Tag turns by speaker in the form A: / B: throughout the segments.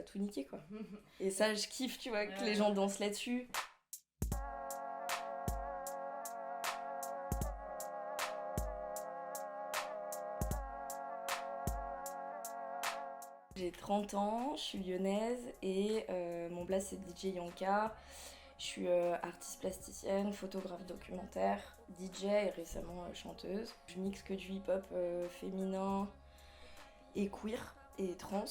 A: tout niquer quoi. Et ça je kiffe, tu vois, que les gens dansent là-dessus. J'ai 30 ans, je suis lyonnaise et mon blaze c'est DJ Yanka. Je suis artiste plasticienne, photographe documentaire, DJ et récemment chanteuse. Je mixe que du hip-hop féminin et queer et trans.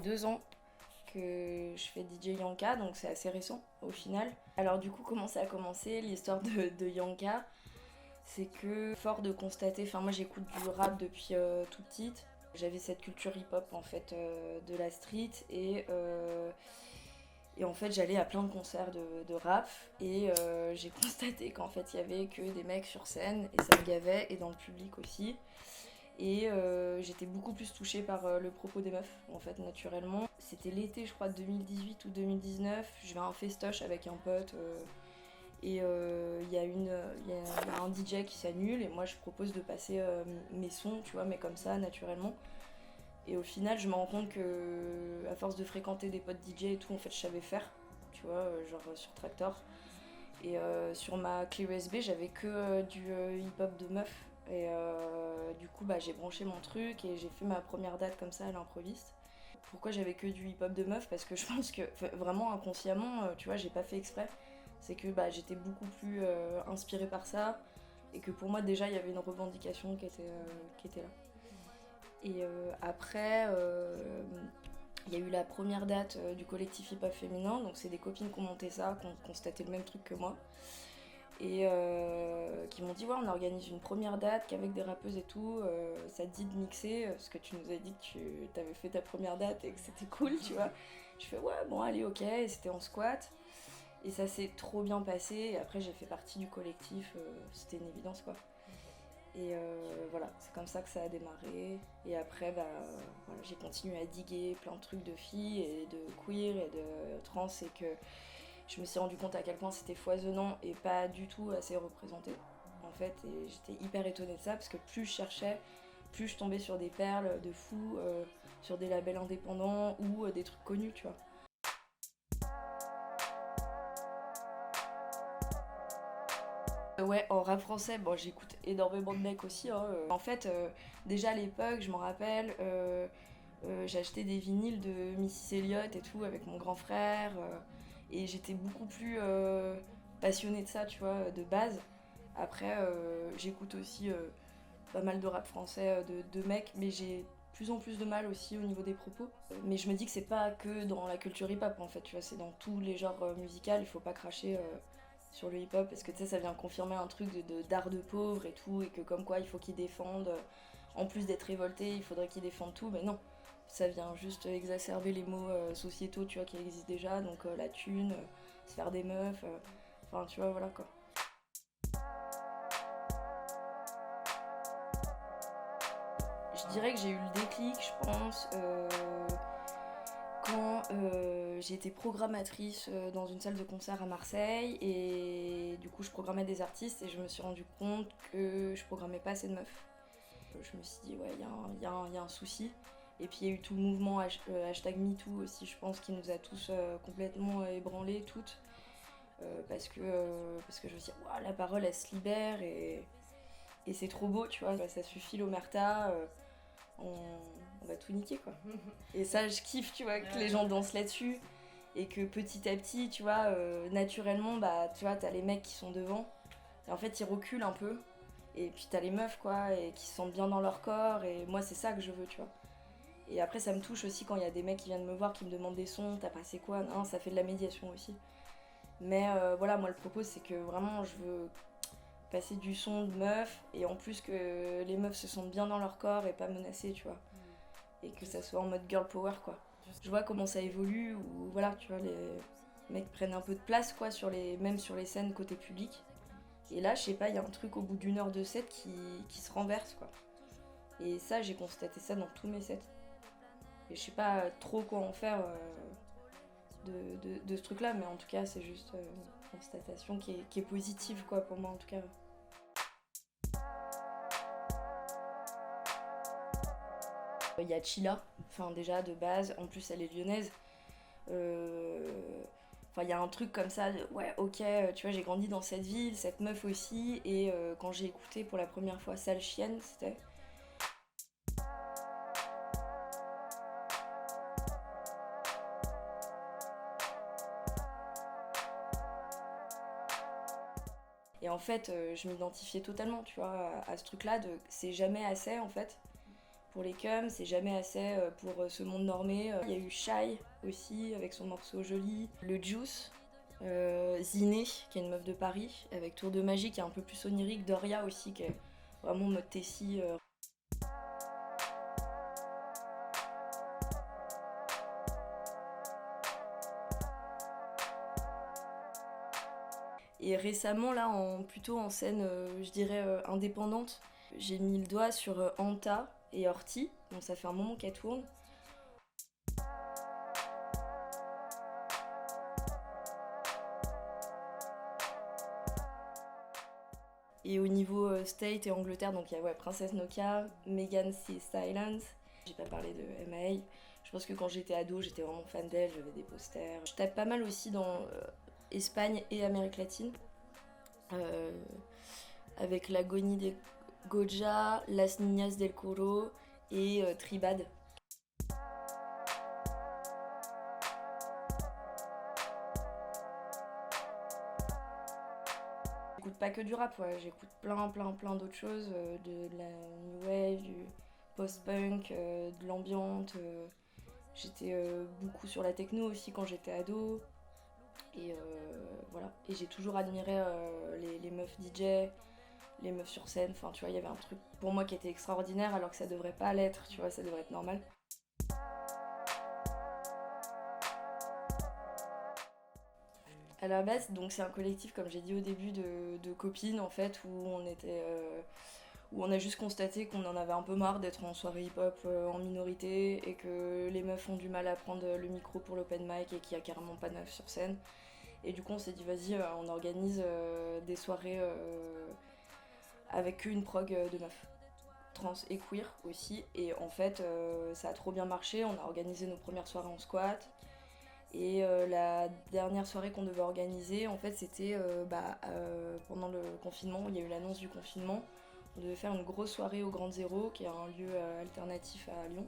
A: Deux ans que je fais DJ Yanka, donc c'est assez récent au final. Alors du coup, comment ça a commencé l'histoire de Yanka? C'est que, fort de constater, enfin moi j'écoute du rap depuis toute petite. J'avais cette culture hip-hop en fait de la street et en fait j'allais à plein de concerts de rap et j'ai constaté qu'en fait il y avait que des mecs sur scène et ça me gavait et dans le public aussi. Et j'étais beaucoup plus touchée par le propos des meufs en fait naturellement. C'était l'été je crois 2018 ou 2019, je vais à un festoche avec un pote. Et il y a un DJ qui s'annule et moi je propose de passer mes sons, tu vois, mais comme ça, naturellement. Et au final, je me rends compte que, à force de fréquenter des potes DJ et tout, en fait, je savais faire, tu vois, genre sur Traktor. Et sur ma clé USB, j'avais que du hip-hop de meuf. Et du coup, bah, j'ai branché mon truc et j'ai fait ma première date comme ça à l'improviste. Pourquoi j'avais que du hip-hop de meuf? Parce que je pense que, vraiment inconsciemment, tu vois, j'ai pas fait exprès. C'est que bah, j'étais beaucoup plus inspirée par ça et que pour moi déjà il y avait une revendication qui était là. Et après, il y a eu la première date du collectif hip-hop féminin, donc c'est des copines qui ont monté ça, qui ont constaté le même truc que moi et qui m'ont dit ouais on organise une première date qu'avec des rappeuses et tout, ça te dit de mixer parce que tu nous as dit que tu avais fait ta première date et que c'était cool, tu vois. Je fais ouais bon allez ok, et c'était en squat. Et ça s'est trop bien passé, et après j'ai fait partie du collectif, c'était une évidence quoi. Et voilà, c'est comme ça que ça a démarré. Et après, bah, voilà, j'ai continué à diguer plein de trucs de filles et de queer et de trans, et que je me suis rendu compte à quel point c'était foisonnant et pas du tout assez représenté en fait. Et j'étais hyper étonnée de ça parce que plus je cherchais, plus je tombais sur des perles de fous, sur des labels indépendants ou des trucs connus, tu vois. Ouais, en rap français, bon, j'écoute énormément de mecs aussi, hein. En fait, déjà à l'époque, je m'en rappelle, j'achetais des vinyles de Missy Elliott et tout avec mon grand frère, et j'étais beaucoup plus passionnée de ça, tu vois, de base. Après, j'écoute aussi pas mal de rap français de mecs, mais j'ai plus en plus de mal aussi au niveau des propos. Mais je me dis que c'est pas que dans la culture hip-hop en fait, tu vois, c'est dans tous les genres musicaux, il faut pas cracher sur le hip-hop parce que tu sais, ça vient confirmer un truc d'art de pauvre et tout, et que comme quoi il faut qu'ils défendent, en plus d'être révoltés, il faudrait qu'ils défendent tout, mais non. Ça vient juste exacerber les maux sociétaux, tu vois, qui existent déjà, donc la thune, se faire des meufs, enfin tu vois, voilà quoi. Je dirais que j'ai eu le déclic, je pense, quand j'ai été programmatrice dans une salle de concert à Marseille, et du coup je programmais des artistes et je me suis rendu compte que je programmais pas assez de meufs. Je me suis dit ouais il y a un souci. Et puis il y a eu tout le mouvement hashtag MeToo aussi, je pense, qui nous a tous complètement ébranlés toutes. Parce que je me suis dit wow, la parole elle se libère et c'est trop beau, tu vois, ça suffit l'omerta, on va tout niquer quoi. Et ça je kiffe, tu vois, que les gens dansent là-dessus et que petit à petit, tu vois, naturellement, bah tu vois, t'as les mecs qui sont devant et en fait ils reculent un peu, et puis t'as les meufs quoi, et qui se sentent bien dans leur corps, et moi c'est ça que je veux, tu vois. Et après ça me touche aussi quand il y a des mecs qui viennent me voir, qui me demandent des sons, t'as passé quoi, non, ça fait de la médiation aussi. Mais voilà, moi le propos c'est que vraiment je veux passer du son de meufs, et en plus que les meufs se sentent bien dans leur corps et pas menacées, tu vois. Et que ça soit en mode girl power quoi. Je vois comment ça évolue, où voilà, tu vois, les mecs prennent un peu de place quoi, même sur les scènes côté public. Et là, je sais pas, il y a un truc au bout d'une heure de set qui se renverse quoi. Et ça, j'ai constaté ça dans tous mes sets. Et je sais pas trop quoi en faire de ce truc là, mais en tout cas, c'est juste une constatation qui est positive quoi pour moi en tout cas. Il y a Chila, enfin déjà de base, en plus elle est lyonnaise. Enfin, il y a un truc comme ça, ouais, ok, tu vois, j'ai grandi dans cette ville, cette meuf aussi, et quand j'ai écouté pour la première fois Sale Chienne, c'était. Et en fait, je m'identifiais totalement, tu vois, à ce truc-là de c'est jamais assez en fait. Pour les cums, c'est jamais assez pour ce monde normé. Il y a eu Shai aussi avec son morceau Joli, le Juice, Ziné qui est une meuf de Paris avec Tour de Magie qui est un peu plus onirique, Doria aussi qui est vraiment mode Tessie. Et récemment là, plutôt en scène, je dirais indépendante, j'ai mis le doigt sur Anta et Horty, donc ça fait un moment qu'elle tourne. Et au niveau State et Angleterre, donc il y a Princess Nokia, Megan Thee Stallion. J'ai pas parlé de MIA. Je pense que quand j'étais ado, j'étais vraiment fan d'elle, j'avais des posters. Je tape pas mal aussi dans Espagne et Amérique latine. Euh, avec l'Agonie des Goja, Las Niñas del Coro et Tribad. J'écoute pas que du rap, ouais. J'écoute plein d'autres choses, de la new wave, du post-punk, de l'ambiante. J'étais beaucoup sur la techno aussi quand j'étais ado. Et voilà. Et j'ai toujours admiré les meufs DJ, les meufs sur scène. Enfin, tu vois, il y avait un truc pour moi qui était extraordinaire alors que ça devrait pas l'être, tu vois, ça devrait être normal. À la base, donc c'est un collectif, comme j'ai dit au début, de copines en fait, où on a juste constaté qu'on en avait un peu marre d'être en soirée hip-hop en minorité et que les meufs ont du mal à prendre le micro pour l'open mic et qu'il y a carrément pas de meufs sur scène. Et du coup, on s'est dit, vas-y, on organise des soirées avec une prog de meufs, trans et queer aussi. Et en fait, ça a trop bien marché. On a organisé nos premières soirées en squat. Et la dernière soirée qu'on devait organiser, en fait, c'était pendant le confinement, il y a eu l'annonce du confinement. On devait faire une grosse soirée au Grand Zéro, qui est un lieu alternatif à Lyon.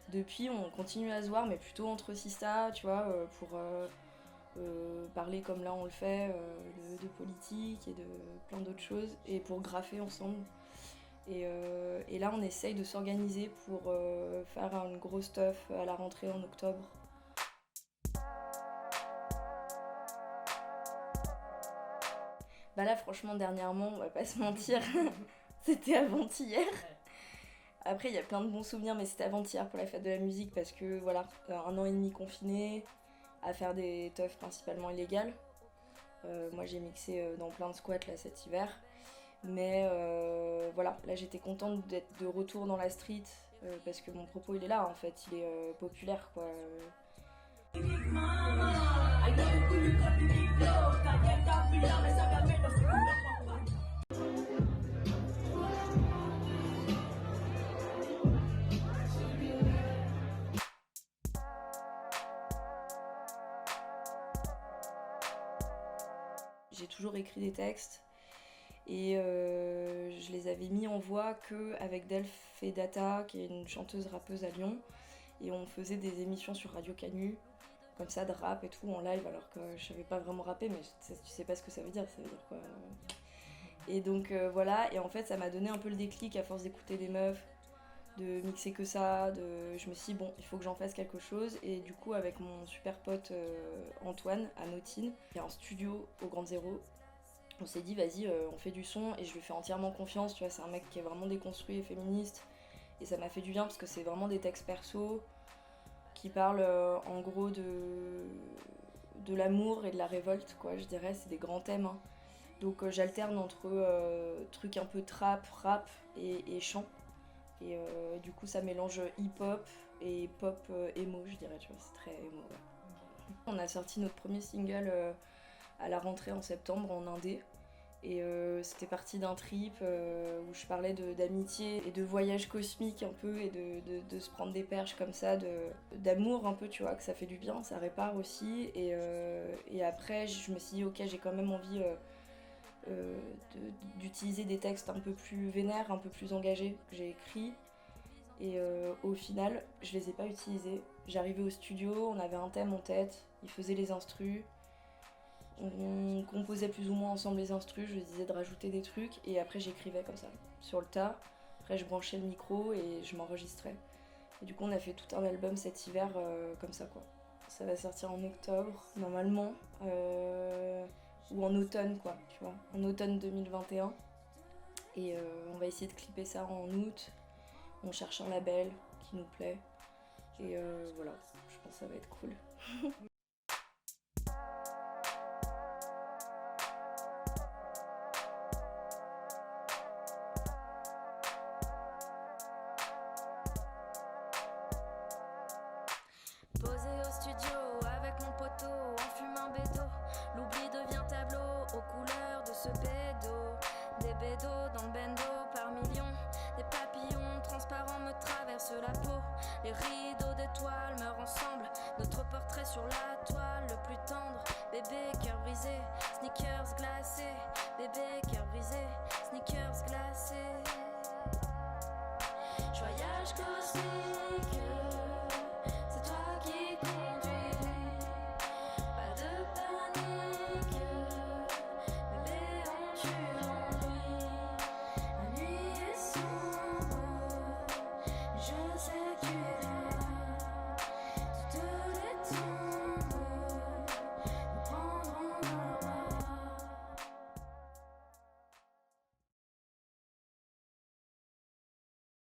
A: Depuis, on continue à se voir, mais plutôt entre Sista, tu vois, pour parler comme là on le fait, de politique et de plein d'autres choses, et pour graffer ensemble. Et là, on essaye de s'organiser pour faire une grosse stuff à la rentrée en octobre. Bah là, franchement, dernièrement, on va pas se mentir, c'était avant-hier. Après, il y a plein de bons souvenirs, mais c'était avant-hier pour la fête de la musique parce que voilà, 1 an et demi confiné, à faire des teufs principalement illégales. Moi, j'ai mixé dans plein de squats là cet hiver. Mais voilà, là j'étais contente d'être de retour dans la street parce que mon propos il est là en fait, il est populaire quoi. J'ai toujours écrit des textes et je les avais mis en voix qu'avec Delph et Data, qui est une chanteuse rappeuse à Lyon, et on faisait des émissions sur Radio Canu, comme ça, de rap et tout en live, alors que je savais pas vraiment rapper, mais tu sais pas ce que ça veut dire quoi. Et donc voilà, et en fait ça m'a donné un peu le déclic à force d'écouter des meufs, de mixer que ça, je me suis dit bon, il faut que j'en fasse quelque chose, et du coup avec mon super pote Antoine à Notine, il y a un studio au Grand Zéro, on s'est dit vas-y on fait du son, et je lui fais entièrement confiance, tu vois, c'est un mec qui est vraiment déconstruit et féministe, et ça m'a fait du bien parce que c'est vraiment des textes perso qui parlent en gros de l'amour et de la révolte, quoi, je dirais, c'est des grands thèmes, hein. Donc j'alterne entre trucs un peu trap, rap et chant. Et du coup ça mélange hip-hop et pop emo, je dirais, tu vois, c'est très emo. Ouais. On a sorti notre premier single à la rentrée en septembre en indé. Et c'était parti d'un trip où je parlais d'amitié et de voyage cosmique un peu et de se prendre des perches comme ça, d'amour un peu, tu vois, que ça fait du bien, ça répare aussi. Et après, je me suis dit, ok, j'ai quand même envie d'utiliser des textes un peu plus vénères, un peu plus engagés que j'ai écrits. Et au final, je les ai pas utilisés. J'arrivais au studio, on avait un thème en tête, ils faisaient les instrus. On composait plus ou moins ensemble les instrus, je lui disais de rajouter des trucs et après j'écrivais comme ça, sur le tas. Après je branchais le micro et je m'enregistrais. Et du coup on a fait tout un album cet hiver comme ça quoi. Ça va sortir en octobre normalement, ou en automne quoi, tu vois, en automne 2021. Et on va essayer de clipper ça en août. On cherche un label qui nous plaît. Et voilà, je pense que ça va être cool.
B: Posé au studio avec mon poteau, on fume un bédo. L'oubli devient tableau aux couleurs de ce bédo. Des bédos dans le bendo par millions. Des papillons transparents me traversent la peau. Les rideaux d'étoiles meurent ensemble. Notre portrait sur la toile, le plus tendre. Bébé cœur brisé, sneakers glacés. Bébé cœur brisé, sneakers glacés. Je voyage cosmique. C'est toi qui conduis, pas de panique, bébé on tue.